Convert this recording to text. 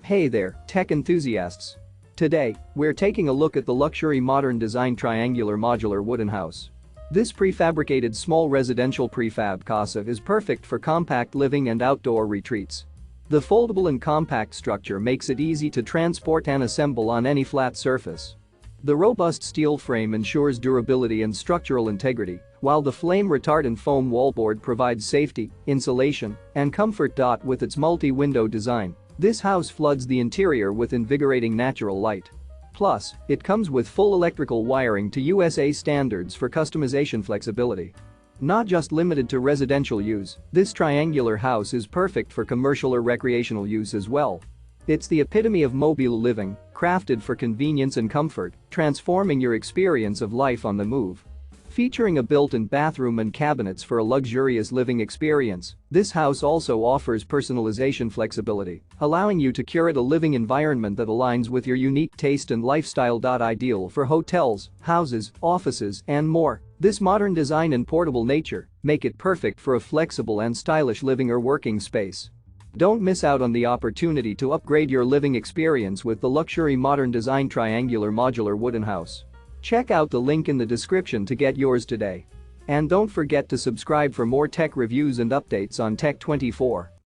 Hey there, tech enthusiasts. Today, we're taking a look at the luxury modern design triangular modular wooden house. This prefabricated small residential prefab casa is perfect for compact living and outdoor retreats. The foldable and compact structure makes it easy to transport and assemble on any flat surface. The robust steel frame ensures durability and structural integrity, while the flame-retardant foam wallboard provides safety, insulation, and comfort. With its multi-window design, this house floods the interior with invigorating natural light. Plus, it comes with full electrical wiring to USA standards for customization flexibility. Not just limited to residential use, this triangular house is perfect for commercial or recreational use as well. It's the epitome of mobile living, crafted for convenience and comfort, transforming your experience of life on the move. Featuring a built-in bathroom and cabinets for a luxurious living experience, this house also offers personalization flexibility, allowing you to curate a living environment that aligns with your unique taste and lifestyle. Ideal for hotels, houses, offices, and more, this modern design and portable nature make it perfect for a flexible and stylish living or working space. Don't miss out on the opportunity to upgrade your living experience with the luxury modern design triangular modular wooden house. Check out the link in the description to get yours today. And don't forget to subscribe for more tech reviews and updates on Tech24.